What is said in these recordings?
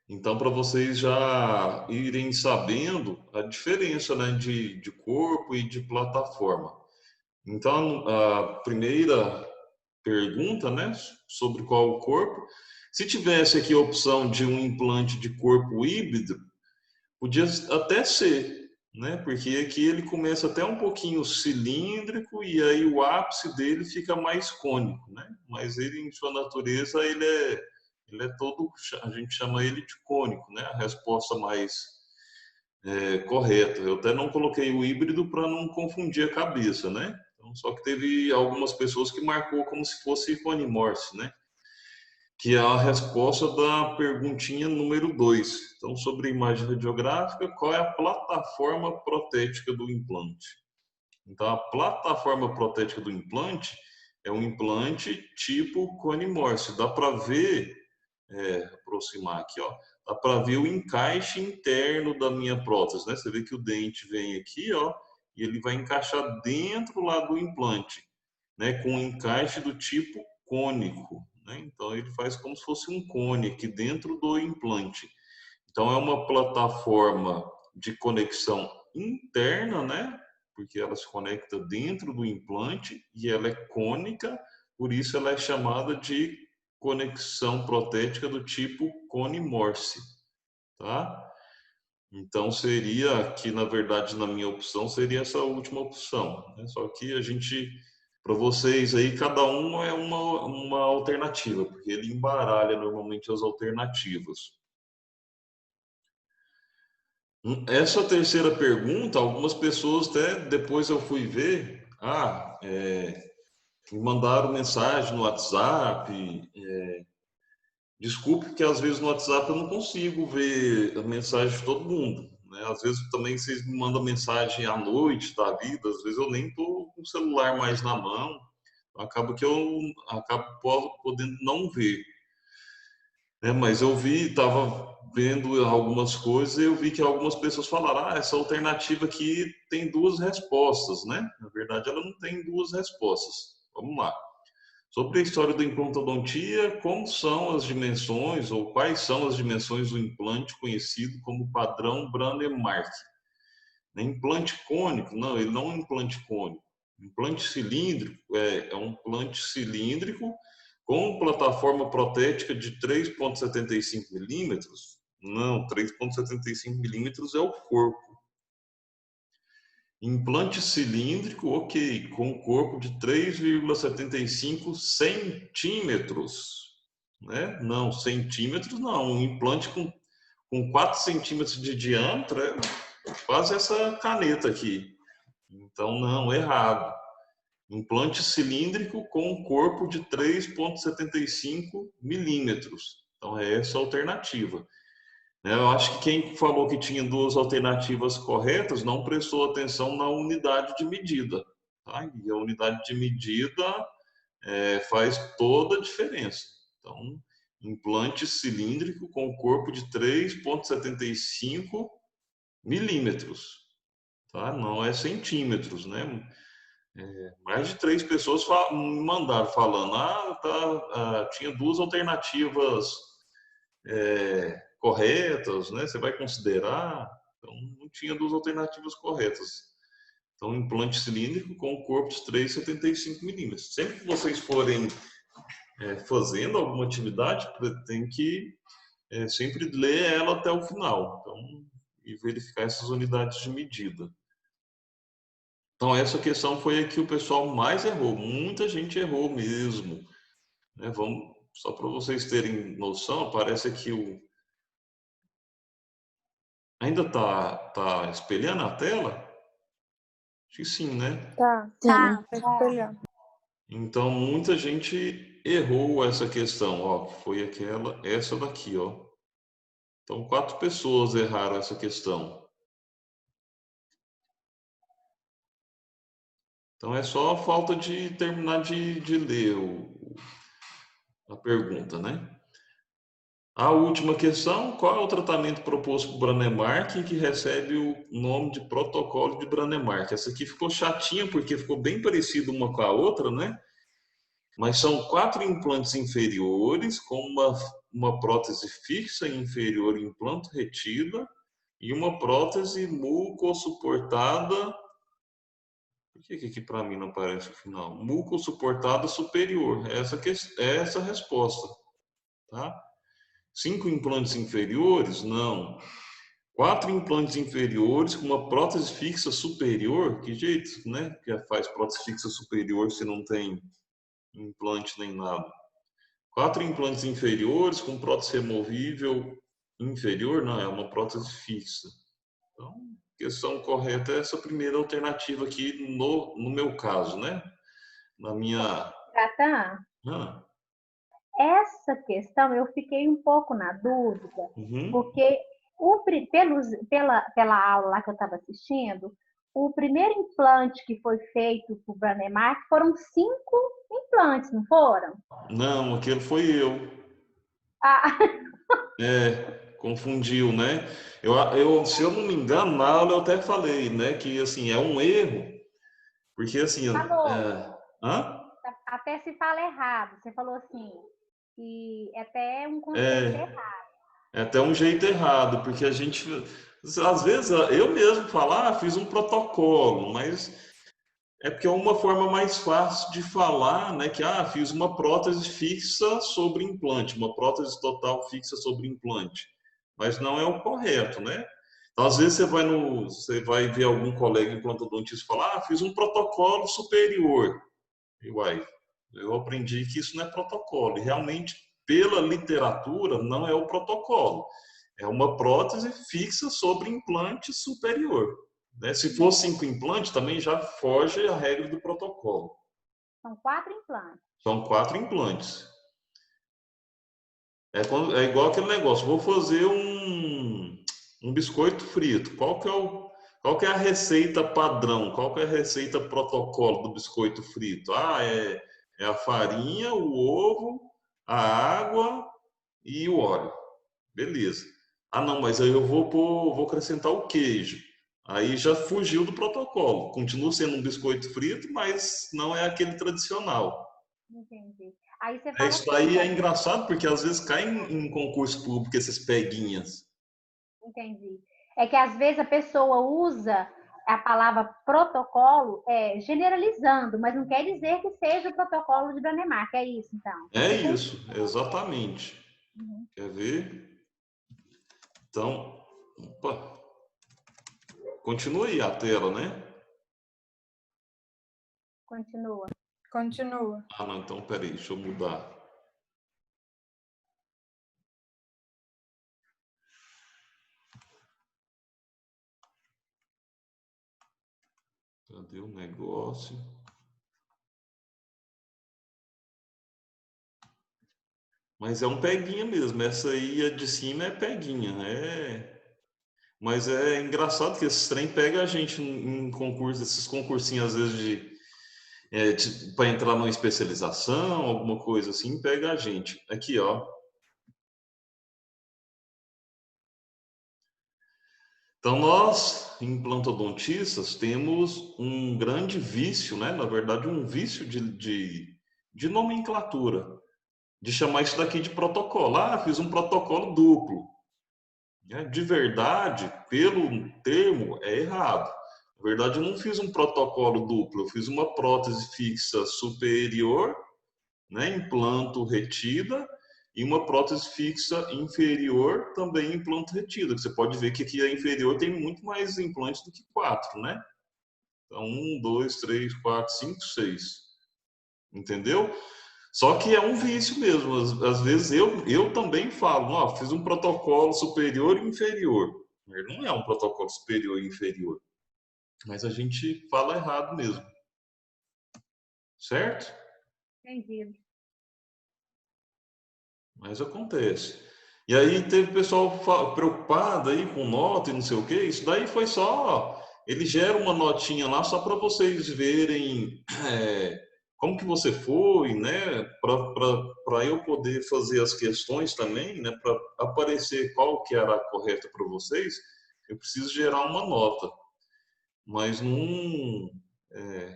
Então, para vocês já irem sabendo a diferença, né, de corpo e de plataforma. Então, a primeira pergunta, né, sobre qual o corpo. Se tivesse aqui a opção de um implante de corpo híbrido, podia até ser, né? Porque aqui ele começa até um pouquinho cilíndrico e aí o ápice dele fica mais cônico, né? Mas ele, em sua natureza, ele é todo, a gente chama ele de cônico, né? A resposta mais correta. Eu até não coloquei o híbrido para não confundir a cabeça, né? Então, só que teve algumas pessoas que marcou como se fosse Cone Morse, né? Que é a resposta da perguntinha número 2. Então, sobre imagem radiográfica, qual é a plataforma protética do implante? Então, a plataforma protética do implante é um implante tipo Cone Morse. Dá para ver, aproximar aqui, ó, dá para ver o encaixe interno da minha prótese, né? Você vê que o dente vem aqui, ó, e ele vai encaixar dentro lá do implante, né? Com um encaixe do tipo cônico, né? Então ele faz como se fosse um cone aqui dentro do implante. Então é uma plataforma de conexão interna, né? Porque ela se conecta dentro do implante e ela é cônica, por isso ela é chamada de conexão protética do tipo cone Morse, tá? Então seria aqui, na verdade, na minha opção, seria essa última opção, né? Só que a gente, para vocês aí, cada um é uma alternativa, porque ele embaralha normalmente as alternativas. Essa terceira pergunta, algumas pessoas até depois eu fui ver, me mandaram mensagem no WhatsApp. Desculpe que às vezes no WhatsApp eu não consigo ver a mensagem de todo mundo, né? Às vezes também vocês me mandam mensagem à noite da vida, às vezes eu nem tô com o celular mais na mão, acaba que eu acabo podendo não ver, né? Mas eu vi, estava vendo algumas coisas e eu vi que algumas pessoas falaram, essa alternativa aqui tem duas respostas, né? Na verdade, ela não tem duas respostas. Vamos lá. Sobre a história da implantodontia, como são as dimensões ou quais são as dimensões do implante conhecido como padrão Brandemark? Implante cônico? Não, ele não é um implante cônico. Implante cilíndrico é um implante cilíndrico com plataforma protética de 3,75 milímetros? Não, 3,75 milímetros é o corpo. Implante cilíndrico, ok, com corpo de 3,75 centímetros, né? Não, centímetros não, um implante com 4 centímetros de diâmetro é quase essa caneta aqui. Então, não, errado. Implante cilíndrico com corpo de 3,75 milímetros. Então, é essa a alternativa. Eu acho que quem falou que tinha duas alternativas corretas não prestou atenção na unidade de medida, tá? E a unidade de medida faz toda a diferença. Então, implante cilíndrico com corpo de 3,75 milímetros, tá? Não é centímetros, né? Mais de 3 pessoas me mandaram falando, tinha duas alternativas corretas, né? Você vai considerar? Então, não tinha duas alternativas corretas. Então, implante cilíndrico com corpo de 3,75 milímetros. Sempre que vocês forem fazendo alguma atividade, tem que sempre ler ela até o final. Então, e verificar essas unidades de medida. Então, essa questão foi a que o pessoal mais errou. Muita gente errou mesmo, né? Vamos, só para vocês terem noção, aparece aqui ainda tá espelhando a tela? Acho que sim, né? Tá, Sim. tá espelhando. Então, muita gente errou essa questão, ó, foi essa daqui, ó. Então, 4 pessoas erraram essa questão. Então, é só a falta de terminar de ler a pergunta, né? A última questão, qual é o tratamento proposto por Branemark que recebe o nome de protocolo de Branemark? Essa aqui ficou chatinha porque ficou bem parecida uma com a outra, né? Mas são 4 implantes inferiores com uma prótese fixa inferior implanto retida e uma prótese mucosuportada. Por que aqui para mim não aparece o final? Mucosuportada superior. É essa a resposta, tá? 5 implantes inferiores? Não. 4 implantes inferiores com uma prótese fixa superior? Que jeito, né? Que faz prótese fixa superior se não tem implante nem nada. 4 implantes inferiores com prótese removível inferior? Não, é uma prótese fixa. Então, a questão correta é essa primeira alternativa aqui no meu caso, né? Na minha... Gatan, Ah, essa questão eu fiquei um pouco na dúvida, uhum. porque pela aula lá que eu estava assistindo, o primeiro implante que foi feito para o Branemark foram 5 implantes, não foram? Não, aquele foi eu. Ah, Confundiu, né? Se eu não me engano, na aula eu até falei, né, que assim é um erro, porque assim, falou, hã? até se fala errado. Você falou assim, que é até um conceito É, errado. é até um jeito errado, porque a gente às vezes eu mesmo falar, fiz um protocolo, mas é porque é uma forma mais fácil de falar, né, que fiz uma prótese fixa sobre implante, uma prótese total fixa sobre implante, mas não é o correto, né? Então, às vezes você vai ver algum colega implantodontista falar, fiz um protocolo superior. E uai, eu aprendi que isso não é protocolo. E realmente, pela literatura, não é o protocolo. É uma prótese fixa sobre implante superior. Né? Se for 5 implantes, também já foge a regra do protocolo. São 4 implantes. São 4 implantes. É igual aquele negócio, vou fazer um biscoito frito. Qual que é a receita padrão? Qual que é a receita protocolo do biscoito frito? É a farinha, o ovo, a água e o óleo. Beleza. Não, mas aí vou acrescentar o queijo. Aí já fugiu do protocolo. Continua sendo um biscoito frito, mas não é aquele tradicional. Entendi. Aí você fala Isso assim, daí é então, engraçado porque às vezes cai em concurso público esses peguinhas. entendi. É que às vezes a pessoa usa a palavra protocolo generalizando, mas não quer dizer que seja o protocolo de Danemark. É isso, então. É Tipo um. isso, exatamente. Uhum. Quer ver? Então, opa, continua aí a tela, né? Continua. Continua. Não, então peraí, deixa eu mudar. Cadê o negócio? Mas é um peguinha mesmo. Essa aí a de cima é peguinha. Mas é engraçado que esse trem pega a gente em concurso, esses concursinhos às vezes para entrar numa especialização, alguma coisa assim, pega a gente. Aqui, ó. Então, nós, implantodontistas, temos um grande vício, né? Na verdade, um vício de nomenclatura, de chamar isso daqui de protocolo. Fiz um protocolo duplo. Né? De verdade, pelo termo, é errado. Na verdade, eu não fiz um protocolo duplo, eu fiz uma prótese fixa superior, né? Implanto retida, e uma prótese fixa inferior, também implanto retida. Você pode ver que aqui a inferior tem muito mais implantes do que 4, né? Então, 1, 2, 3, 4, 5, 6. Entendeu? Só que é um vício mesmo. Às vezes eu também falo, fiz um protocolo superior e inferior. Ele não é um protocolo superior e inferior. Mas a gente fala errado mesmo. Certo? Entendido. Mas acontece. E aí teve pessoal preocupado aí com nota e não sei o quê. Isso daí foi só. Ele gera uma notinha lá só para vocês verem como que você foi, né? Para eu poder fazer as questões também, né? Para aparecer qual que era a correta para vocês, eu preciso gerar uma nota. Mas não.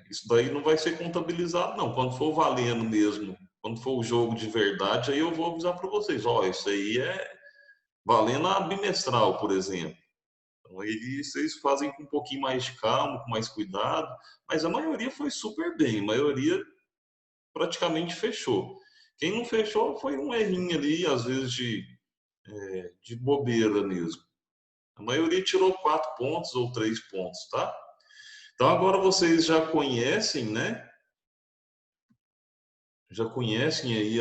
Isso daí não vai ser contabilizado, não. Quando for valendo mesmo, quando for o jogo de verdade, aí eu vou avisar para vocês, ó, isso aí é valendo a bimestral, por exemplo. Então, aí vocês fazem com um pouquinho mais de calma, com mais cuidado, mas a maioria foi super bem, a maioria praticamente fechou. Quem não fechou foi um errinho ali, às vezes de bobeira mesmo. A maioria tirou 4 pontos ou 3 pontos, tá? Então agora vocês já conhecem, né? Já conhecem aí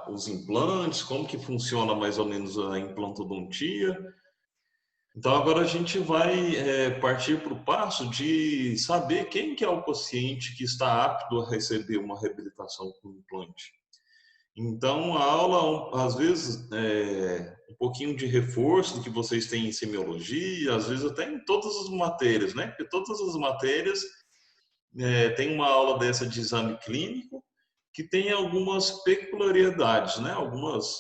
os implantes, como que funciona mais ou menos a implantodontia. Então agora a gente vai partir para o passo de saber quem que é o paciente que está apto a receber uma reabilitação com implante. Então a aula, às vezes, um pouquinho de reforço do que vocês têm em semiologia, às vezes até em todas as matérias, né? Porque todas as matérias tem uma aula dessa de exame clínico que tem algumas peculiaridades, né? Algumas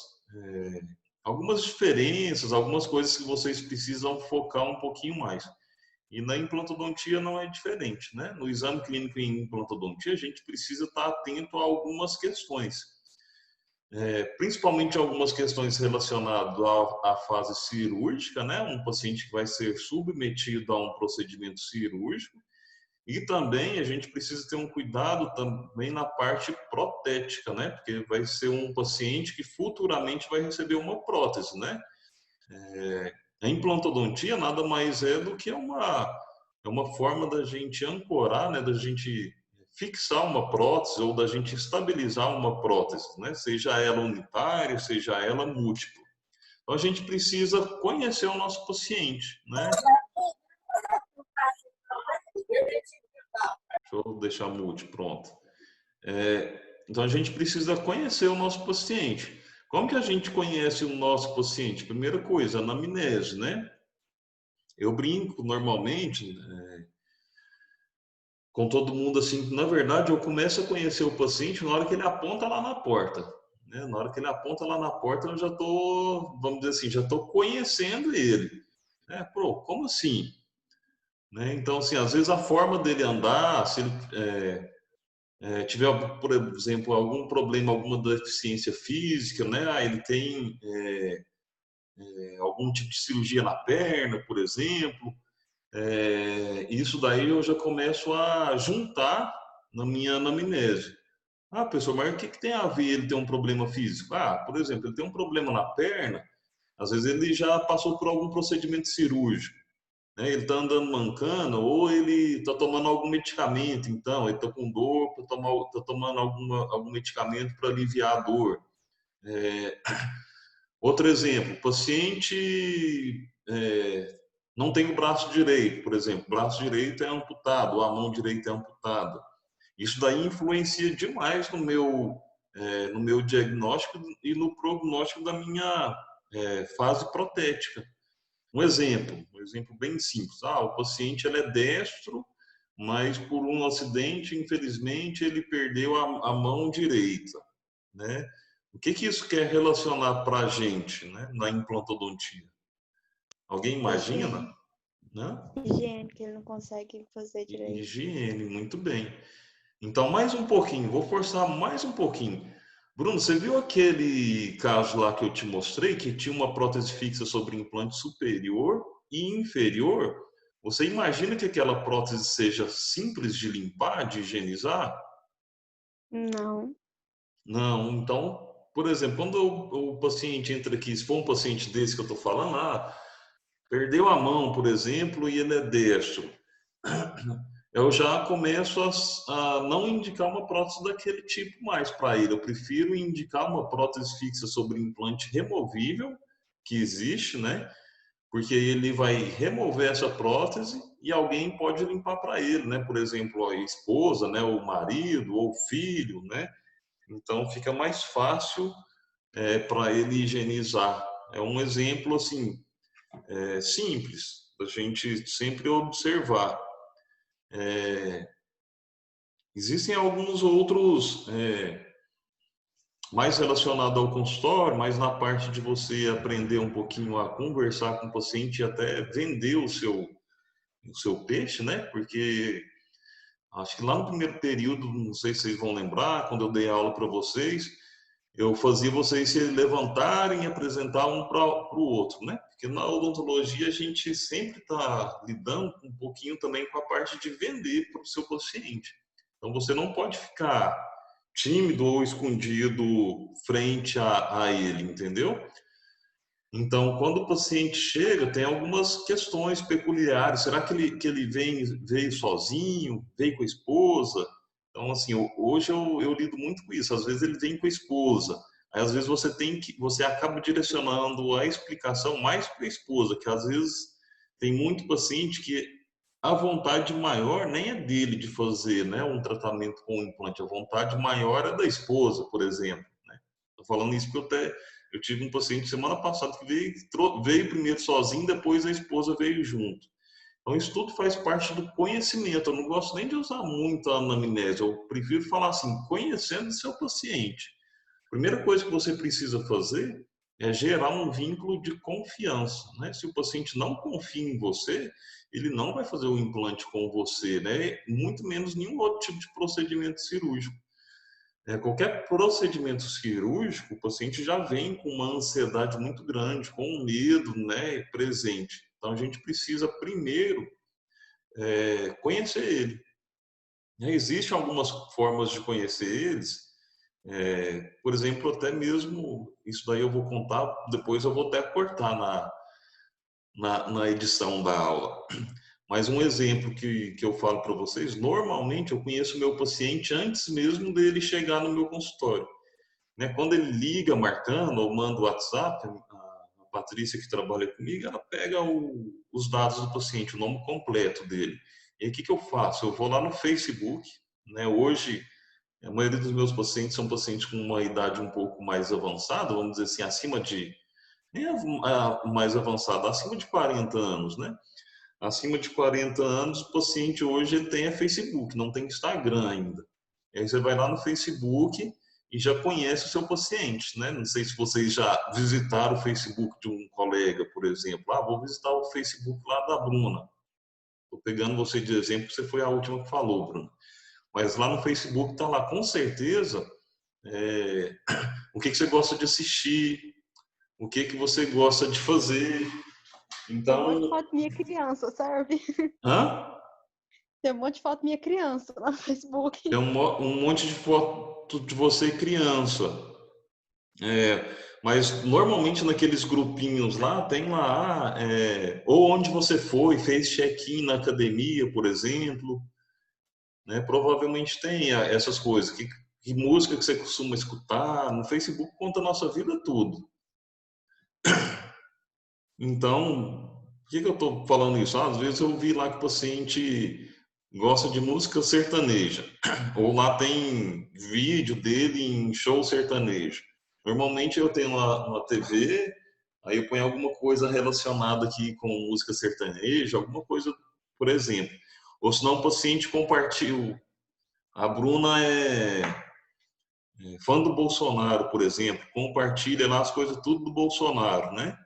diferenças, algumas coisas que vocês precisam focar um pouquinho mais. E na implantodontia não é diferente, né? No exame clínico em implantodontia, a gente precisa estar atento a algumas questões, principalmente algumas questões relacionadas à fase cirúrgica, né? Um paciente que vai ser submetido a um procedimento cirúrgico. E também a gente precisa ter um cuidado também na parte protética, né? Porque vai ser um paciente que futuramente vai receber uma prótese, né? A implantodontia nada mais é do que uma forma da gente ancorar, né? Da gente fixar uma prótese ou da gente estabilizar uma prótese, né? Seja ela unitária, seja ela múltipla. Então a gente precisa conhecer o nosso paciente, né? Deixa eu deixar mute, pronto. Então a gente precisa conhecer o nosso paciente. Como que a gente conhece o nosso paciente? Primeira coisa, anamnese, né? Eu brinco normalmente com todo mundo assim, na verdade eu começo a conhecer o paciente na hora que ele aponta lá na porta. Né? Na hora que ele aponta lá na porta, eu já estou, vamos dizer assim, já estou conhecendo ele. Pô, como assim? Né? Então, assim, às vezes a forma dele andar, se ele tiver, por exemplo, algum problema, alguma deficiência física, né? Ele tem algum tipo de cirurgia na perna, por exemplo. Isso daí eu já começo a juntar na minha anamnese. Ah, professor, mas o que tem a ver ele ter um problema físico? Ah, por exemplo, ele tem um problema na perna, às vezes ele já passou por algum procedimento cirúrgico, né? Ele está andando mancando ou ele está tomando algum medicamento, então, ele está com dor, está tomando algum medicamento para aliviar a dor. Outro exemplo, o paciente não tem o braço direito, por exemplo, o braço direito é amputado, ou a mão direita é amputada. Isso daí influencia demais no meu diagnóstico e no prognóstico da minha fase protética. Um exemplo bem simples. O paciente ele é destro, mas por um acidente, infelizmente, ele perdeu a mão direita, né? O que isso quer relacionar para a gente, né, na implantodontia? Alguém imagina? Higiene. Né? Higiene, que ele não consegue fazer direito. Higiene, muito bem. Então, mais um pouquinho, vou forçar mais um pouquinho. Bruno, você viu aquele caso lá que eu te mostrei, que tinha uma prótese fixa sobre implante superior e inferior? Você imagina que aquela prótese seja simples de limpar, de higienizar? Não. Não, então, por exemplo, quando o paciente entra aqui, se for um paciente desse que eu estou falando, perdeu a mão, por exemplo, e ele é destro, eu já começo a não indicar uma prótese daquele tipo mais para ele. Eu prefiro indicar uma prótese fixa sobre implante removível, que existe, né? Porque ele vai remover essa prótese e alguém pode limpar para ele, né? Por exemplo, a esposa, né? O marido ou o filho, né? Então fica mais fácil para ele higienizar. É um exemplo assim simples da gente sempre observar. Existem alguns outros mais relacionados ao consultório, mais na parte de você aprender um pouquinho a conversar com o paciente e até vender o seu peixe, né? Porque Acho que lá no primeiro período, não sei se vocês vão lembrar, quando eu dei aula para vocês, eu fazia vocês se levantarem e apresentar um para o outro, né? Porque na odontologia a gente sempre está lidando um pouquinho também com a parte de vender para o seu paciente. Então você não pode ficar tímido ou escondido frente a ele, entendeu? Então, quando o paciente chega, tem algumas questões peculiares. Será que ele veio sozinho? Veio com a esposa? Então, assim, hoje eu lido muito com isso. Às vezes ele vem com a esposa. Aí, às vezes você acaba direcionando a explicação mais para a esposa, que às vezes tem muito paciente que a vontade maior nem é dele de fazer, né, um tratamento com implante. A vontade maior é da esposa, por exemplo, né? Estou falando isso porque eu tive um paciente semana passada que veio primeiro sozinho, depois a esposa veio junto. Então, isso tudo faz parte do conhecimento. Eu não gosto nem de usar muito a anamnese. Eu prefiro falar assim, conhecendo o seu paciente. A primeira coisa que você precisa fazer é gerar um vínculo de confiança, né? Se o paciente não confia em você, ele não vai fazer o implante com você, né? Muito menos nenhum outro tipo de procedimento cirúrgico. Qualquer procedimento cirúrgico, o paciente já vem com uma ansiedade muito grande, com um medo, né, presente. Então, a gente precisa primeiro conhecer ele. Existem algumas formas de conhecer eles, por exemplo, até mesmo, isso daí eu vou contar, depois eu vou até cortar na edição da aula. Mas um exemplo que eu falo para vocês, normalmente eu conheço o meu paciente antes mesmo dele chegar no meu consultório, né? Quando ele liga marcando ou manda o WhatsApp, a Patrícia que trabalha comigo, ela pega os dados do paciente, o nome completo dele. E aí, o que eu faço? Eu vou lá no Facebook, né? Hoje, a maioria dos meus pacientes são pacientes com uma idade um pouco mais avançada, vamos dizer assim, acima de, nem mais avançada, acima de 40 anos, né? Acima de 40 anos, o paciente hoje ele tem Facebook, não tem Instagram ainda. E aí você vai lá no Facebook e já conhece o seu paciente, né? Não sei se vocês já visitaram o Facebook de um colega, por exemplo. Ah, vou visitar o Facebook lá da Bruna. Estou pegando você de exemplo, você foi a última que falou, Bruna. Mas lá no Facebook está lá, com certeza, é, o que você gosta de assistir, o que você gosta de fazer. Tem um monte de Então, foto minha criança, serve? hã? Tem um monte de foto minha criança lá no Facebook. É um monte de foto de você criança. Mas normalmente naqueles grupinhos lá, tem lá, ou onde você foi, fez check-in na academia, por exemplo, né? Provavelmente tem essas coisas. Que música que você costuma escutar? No Facebook conta a nossa vida tudo. Então, por que eu estou falando isso? Às vezes eu vi lá que o paciente gosta de música sertaneja, ou lá tem vídeo dele em show sertanejo. Normalmente eu tenho uma TV, aí eu ponho alguma coisa relacionada aqui com música sertaneja, alguma coisa, por exemplo. Ou senão o paciente compartilha. A Bruna é fã do Bolsonaro, por exemplo, compartilha lá as coisas tudo do Bolsonaro, né?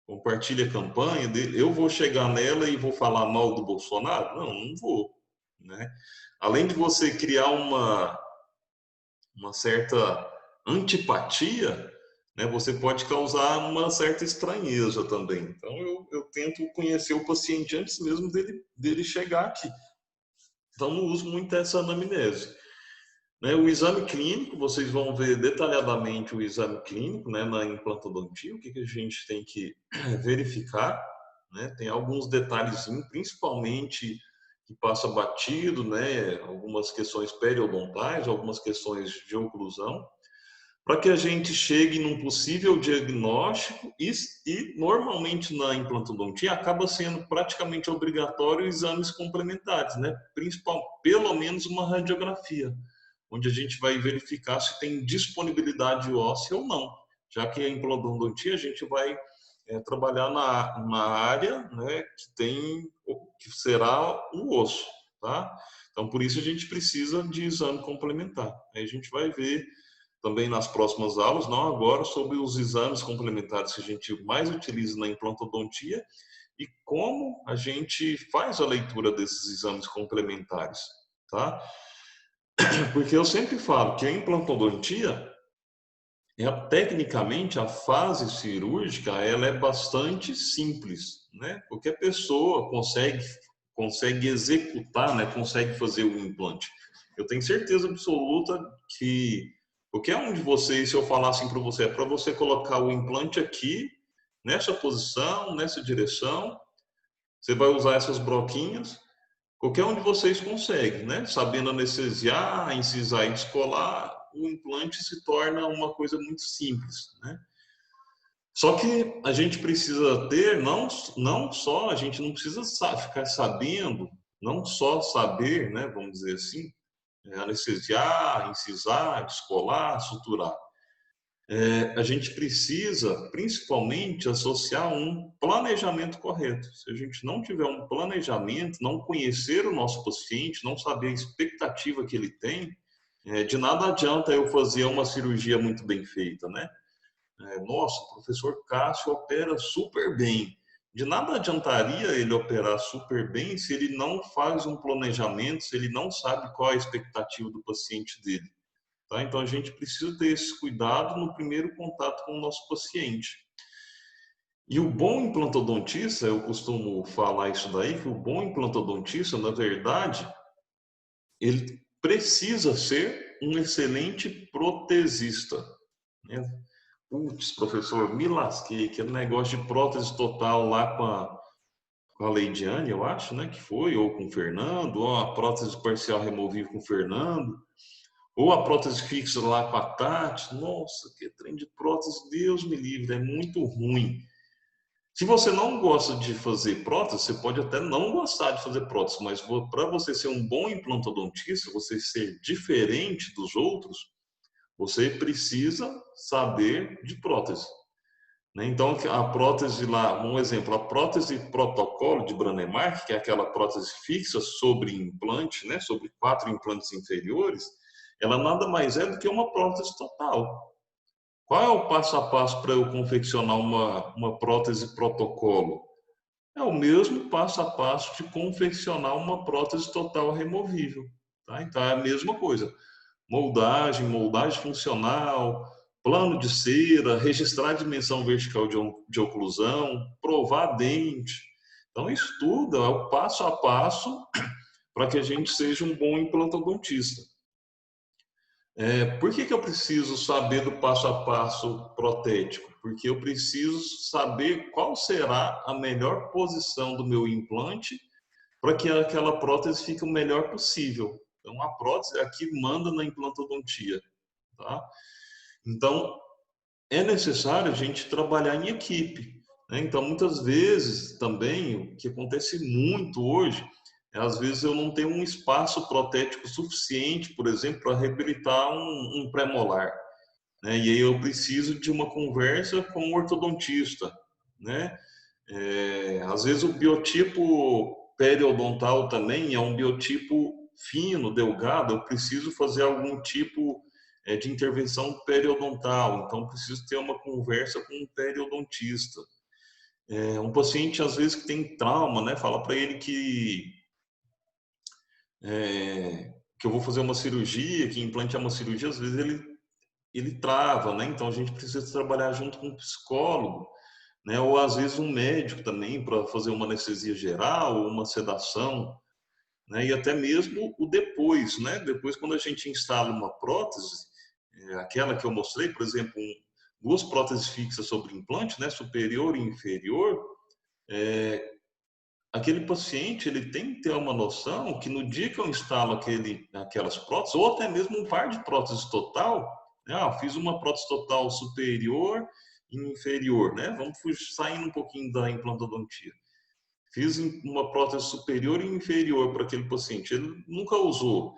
Compartilha a campanha dele. Eu vou chegar nela e vou falar mal do Bolsonaro? Não, não vou, né? Além de você criar uma certa antipatia, né, você pode causar uma certa estranheza também. Então, eu tento conhecer o paciente antes mesmo dele chegar aqui. Então, não uso muito essa anamnese. Né, o exame clínico, vocês vão ver detalhadamente o exame clínico, né, na implantodontia, o que a gente tem que verificar, né? Tem alguns detalhezinhos, principalmente que passa batido, né, algumas questões periodontais, algumas questões de oclusão, para que a gente chegue num possível diagnóstico e normalmente na implantodontia acaba sendo praticamente obrigatório exames complementares, né? Pelo menos uma radiografia, onde a gente vai verificar se tem disponibilidade óssea ou não, já que a implantodontia a gente vai trabalhar na área, né, que será o osso, tá? Então por isso a gente precisa de exame complementar. Aí a gente vai ver também nas próximas aulas, não agora, sobre os exames complementares que a gente mais utiliza na implantodontia e como a gente faz a leitura desses exames complementares. tá? Porque eu sempre falo que a implantodontia, tecnicamente, a fase cirúrgica, ela é bastante simples, né? Qualquer pessoa consegue executar, né? Consegue fazer o implante. Eu tenho certeza absoluta que qualquer um de vocês, se eu falar assim para você, é para você colocar o implante aqui, nessa posição, nessa direção, você vai usar essas broquinhas. Qualquer um de vocês consegue, né? Sabendo anestesiar, incisar e descolar, o implante se torna uma coisa muito simples, né? Só que a gente precisa ter, não só, a gente não precisa ficar sabendo, não só saber, né? Vamos dizer assim, anestesiar, incisar, descolar, suturar. A gente precisa, principalmente, associar um planejamento correto. Se a gente não tiver um planejamento, não conhecer o nosso paciente, não saber a expectativa que ele tem, de nada adianta eu fazer uma cirurgia muito bem feita, né? Nossa, o professor Cássio opera super bem. De nada adiantaria ele operar super bem se ele não faz um planejamento, se ele não sabe qual é a expectativa do paciente dele. Tá? Então, a gente precisa ter esse cuidado no primeiro contato com o nosso paciente. E o bom implantodontista, eu costumo falar isso daí, que o bom implantodontista, na verdade, ele precisa ser um excelente protesista, né? Putz, professor, me lasquei, aquele negócio de prótese total lá com a Leidiane, eu acho, né, que foi, ou com o Fernando, ou a prótese parcial removível com o Fernando. Ou a prótese fixa lá com a Tati. Nossa, que trem de prótese, Deus me livre, é muito ruim. Se você não gosta de fazer prótese, você pode até não gostar de fazer prótese, mas para você ser um bom implantodontista, você ser diferente dos outros, você precisa saber de prótese, né? Então, a prótese lá, um exemplo, a prótese protocolo de Brånemark, que é aquela prótese fixa sobre implante, né, sobre 4 implantes inferiores, ela nada mais é do que uma prótese total. Qual é o passo a passo para eu confeccionar uma prótese protocolo? É o mesmo passo a passo de confeccionar uma prótese total removível, tá? Então é a mesma coisa. Moldagem funcional, plano de cera, registrar a dimensão vertical de oclusão, provar dente. Então isso tudo é o passo a passo para que a gente seja um bom implantodontista. Por que eu preciso saber do passo a passo protético? Porque eu preciso saber qual será a melhor posição do meu implante para que aquela prótese fique o melhor possível. Então, a prótese aqui manda na implantodontia, tá? Então, é necessário a gente trabalhar em equipe, né? Então, muitas vezes também, o que acontece muito hoje, às vezes eu não tenho um espaço protético suficiente, por exemplo, para reabilitar um pré-molar, né? E aí eu preciso de uma conversa com o ortodontista, né? Às vezes o biotipo periodontal também é um biotipo fino, delgado, eu preciso fazer algum tipo de intervenção periodontal, então preciso ter uma conversa com um periodontista. Um paciente, às vezes, que tem trauma, né? Fala para ele que eu vou fazer uma cirurgia, que implante é uma cirurgia, às vezes ele trava, né? Então a gente precisa trabalhar junto com um psicólogo, né? Ou às vezes um médico também para fazer uma anestesia geral, ou uma sedação, né? E até mesmo o depois, né? Depois, quando a gente instala uma prótese, aquela que eu mostrei, por exemplo, duas próteses fixas sobre implante, né? Superior e inferior, aquele paciente ele tem que ter uma noção que no dia que eu instalo aquelas próteses, ou até mesmo um par de próteses total, né? Eu fiz uma prótese total superior e inferior, né? Vamos saindo um pouquinho da implantodontia. Fiz uma prótese superior e inferior para aquele paciente, ele nunca usou.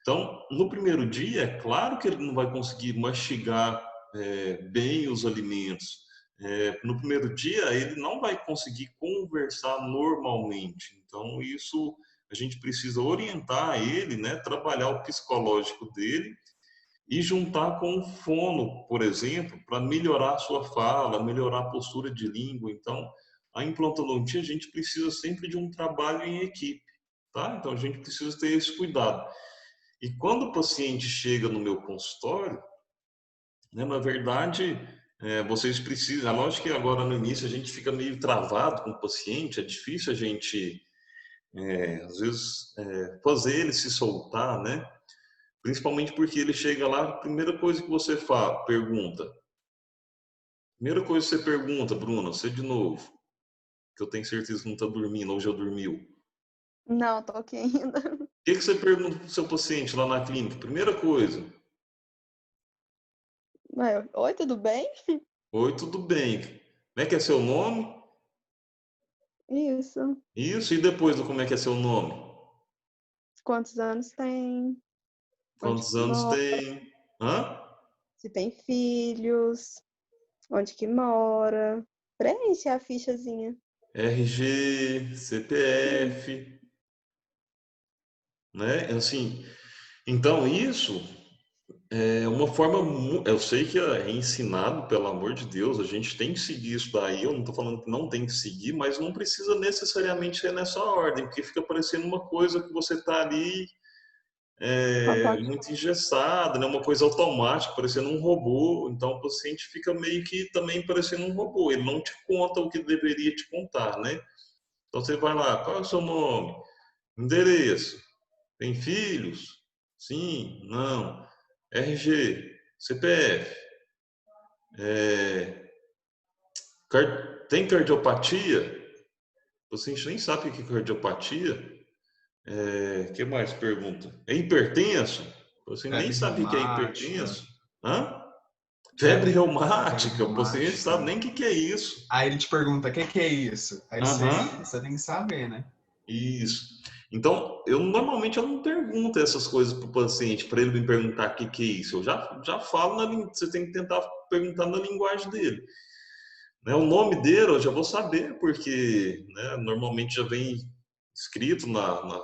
Então, no primeiro dia, é claro que ele não vai conseguir mastigar bem os alimentos. No primeiro dia, ele não vai conseguir conversar normalmente. Então, isso a gente precisa orientar ele, né, trabalhar o psicológico dele e juntar com o fono, por exemplo, para melhorar a sua fala, melhorar a postura de língua. Então, a implantodontia, a gente precisa sempre de um trabalho em equipe. tá? Então a gente precisa ter esse cuidado. E quando o paciente chega no meu consultório, né, na verdade, vocês precisam. Lógico que agora no início a gente fica meio travado com o paciente, é difícil a gente, às vezes, fazer ele se soltar, né? Principalmente porque ele chega lá, a primeira coisa que você pergunta. Primeira coisa que você pergunta, Bruna, você de novo, que eu tenho certeza que não está dormindo, ou já dormiu. Não, tô aqui ainda. O que você pergunta para o seu paciente lá na clínica? Primeira coisa. Oi, tudo bem? Oi, tudo bem? Como é que é seu nome? Isso. Isso, e depois do como é que é seu nome? Quantos anos tem? Onde Quantos que anos mora? tem? Hã? Se tem filhos? Onde que mora? Preenche a fichazinha. RG, CPF, né? Assim, então isso é uma forma. Eu sei que é ensinado, pelo amor de Deus, a gente tem que seguir isso daí. Eu não estou falando que não tem que seguir, mas não precisa necessariamente ser nessa ordem, porque fica parecendo uma coisa que você está ali muito engessado, né? Uma coisa automática, parecendo um robô. Então o paciente fica meio que também parecendo um robô. Ele não te conta o que deveria te contar, né? Então você vai lá, qual é o seu nome? Endereço. Tem filhos? Sim, não. RG, CPF. É, tem cardiopatia? O paciente nem sabe o que é cardiopatia. Que mais pergunta? É hipertenso? Você nem Febre sabe o que é reumática. hipertenso. Hã? Febre Febre reumática? Você nem sabe reumática. nem o que é isso. Aí ele te pergunta, o que é isso? Aí Aham, você tem que saber, né? isso. Então, normalmente eu não pergunto essas coisas para o paciente, para ele me perguntar o que é isso. Eu já falo, você tem que tentar perguntar na linguagem dele. Né, o nome dele eu já vou saber, porque né, normalmente já vem escrito na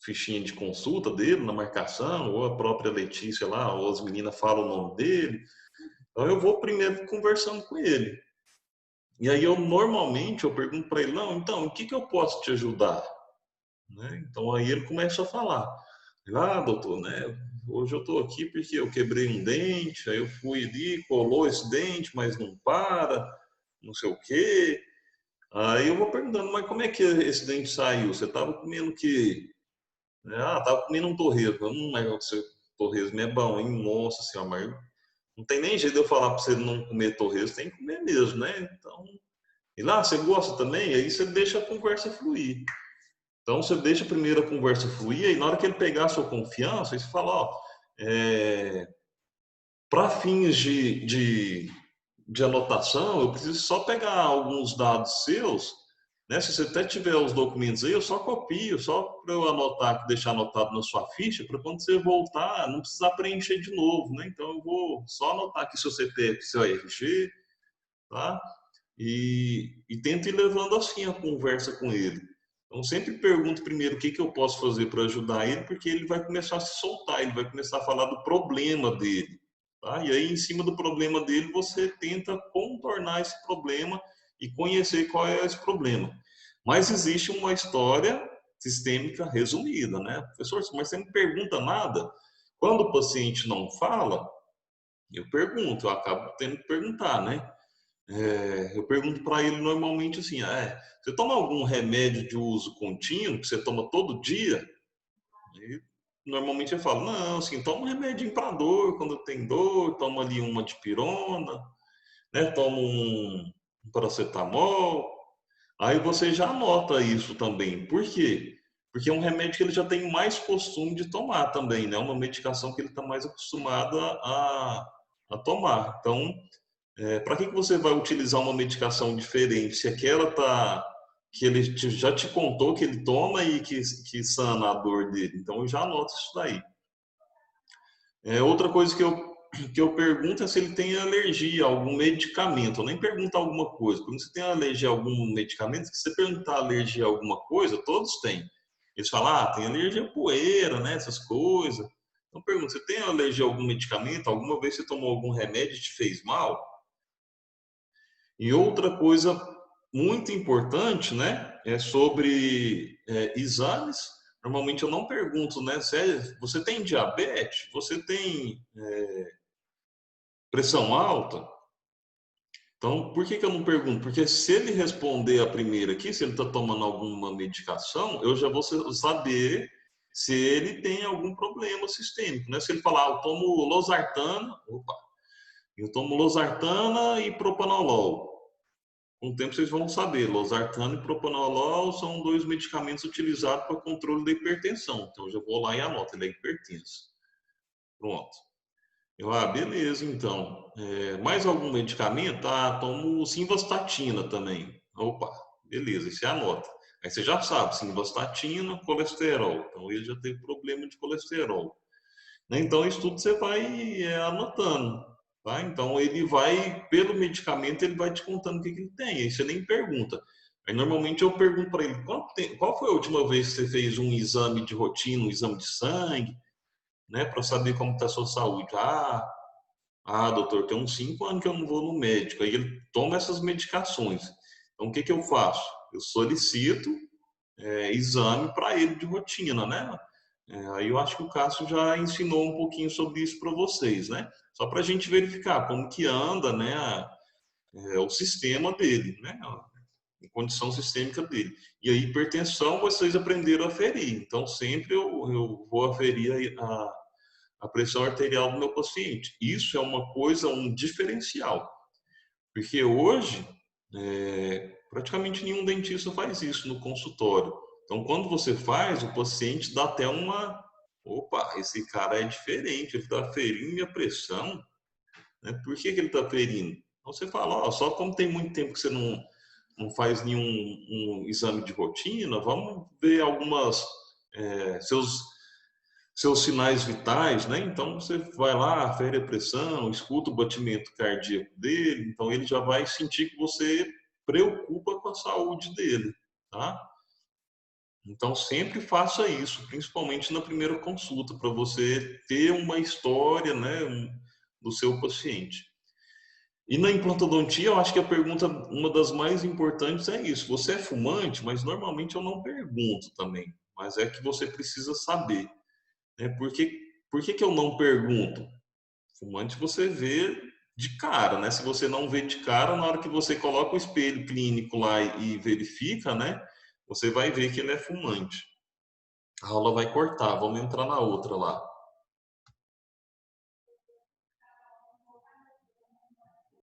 fichinha de consulta dele, na marcação, ou a própria Letícia lá, ou as meninas falam o nome dele. Então eu vou primeiro conversando com ele. E aí normalmente eu pergunto para ele, não, então, o que eu posso te ajudar? Né? Então aí ele começa a falar. Doutor, né? Hoje eu estou aqui porque eu quebrei um dente, aí eu fui ali, colou esse dente, mas não para, não sei o quê. Aí eu vou perguntando, mas como é que esse dente saiu? Você estava comendo o quê? Estava comendo um torresmo. Mas o torresmo é bom, hein? Nossa senhora, mas não tem nem jeito de eu falar para você não comer torresmo, tem que comer mesmo, né? Então, e lá, você gosta também? Aí você deixa a conversa fluir. Então, você deixa primeiro a conversa fluir, e na hora que ele pegar a sua confiança, aí você fala, ó, para fins de anotação, eu preciso só pegar alguns dados seus, né? Se você até tiver os documentos aí, eu só copio, só para eu anotar, deixar anotado na sua ficha, para quando você voltar, não precisar preencher de novo, né? Então, eu vou só anotar aqui seu CPF, seu RG, tá? E tento ir levando assim a conversa com ele. Então, sempre pergunto primeiro o que eu posso fazer para ajudar ele, porque ele vai começar a se soltar, ele vai começar a falar do problema dele. Tá? E aí, em cima do problema dele, você tenta contornar esse problema e conhecer qual é esse problema. Mas existe uma história sistêmica resumida, né? Professor, mas você não pergunta nada. Quando o paciente não fala, eu pergunto, eu acabo tendo que perguntar, né? Eu pergunto para ele normalmente assim: você toma algum remédio de uso contínuo que você toma todo dia? E normalmente ele fala: não, assim, toma um remedinho para dor, quando tem dor, toma ali uma dipirona, né? Toma um paracetamol. Aí você já anota isso também. Por quê? Porque é um remédio que ele já tem mais costume de tomar também, né? Uma medicação que ele está mais acostumado a tomar. Então, para que você vai utilizar uma medicação diferente se aquela que ele já te contou que ele toma e que sana a dor dele? Então eu já anoto isso daí. Outra coisa que eu pergunto é se ele tem alergia a algum medicamento. Eu nem pergunto alguma coisa. Quando você tem alergia a algum medicamento, se você perguntar alergia a alguma coisa, todos têm. Eles falam, tem alergia a poeira, né? Essas coisas. Então pergunto, você tem alergia a algum medicamento? Alguma vez você tomou algum remédio e te fez mal? E outra coisa muito importante, né, é sobre exames, normalmente eu não pergunto, né? Você tem diabetes? Você tem pressão alta? Então, por que que eu não pergunto? Porque se ele responder a primeira aqui, se ele está tomando alguma medicação, eu já vou saber se ele tem algum problema sistêmico, né? Se ele falar, eu tomo losartana, opa, eu tomo losartana e propanolol. Com o tempo vocês vão saber, losartana e propanolol são 2 medicamentos utilizados para controle da hipertensão. Então, eu já vou lá e anoto, ele é hipertenso. Pronto. Beleza, então. Mais algum medicamento? Tomo simvastatina também. Opa, beleza, aí você anota. Aí você já sabe, simvastatina, colesterol. Então ele já teve problema de colesterol. Né? Então isso tudo você vai anotando. Tá? Então ele vai, pelo medicamento, ele vai te contando o que ele tem. Aí você nem pergunta. Aí normalmente eu pergunto para ele, qual foi a última vez que você fez um exame de rotina, um exame de sangue? Né, para saber como está a sua saúde. Doutor, tem uns 5 anos que eu não vou no médico. Aí ele toma essas medicações. Então, o que que eu faço? Eu solicito exame para ele de rotina, né? Aí eu acho que o Cássio já ensinou um pouquinho sobre isso para vocês, né? Só para a gente verificar como que anda, né, o sistema dele, né? A condição sistêmica dele. E a hipertensão vocês aprenderam a aferir. Então, sempre eu vou aferir a pressão arterial do meu paciente. Isso é uma coisa, um diferencial. Porque hoje, praticamente nenhum dentista faz isso no consultório. Então, quando você faz, o paciente dá até uma... Opa, esse cara é diferente, ele está aferindo minha pressão. Né? Por que que ele está aferindo? Então, você fala, só como tem muito tempo que você não faz nenhum um exame de rotina, vamos ver algumas... seus sinais vitais, né? Então você vai lá, afere a pressão, escuta o batimento cardíaco dele, então ele já vai sentir que você preocupa com a saúde dele, tá? Então sempre faça isso, principalmente na primeira consulta, para você ter uma história, né, do seu paciente. E na implantodontia, eu acho que a pergunta, uma das mais importantes é isso. Você é fumante, mas normalmente eu não pergunto também, mas é que você precisa saber. Por que que eu não pergunto? Fumante você vê de cara, né? Se você não vê de cara, na hora que você coloca o espelho clínico lá e verifica, né? Você vai ver que ele é fumante. A aula vai cortar, vamos entrar na outra lá.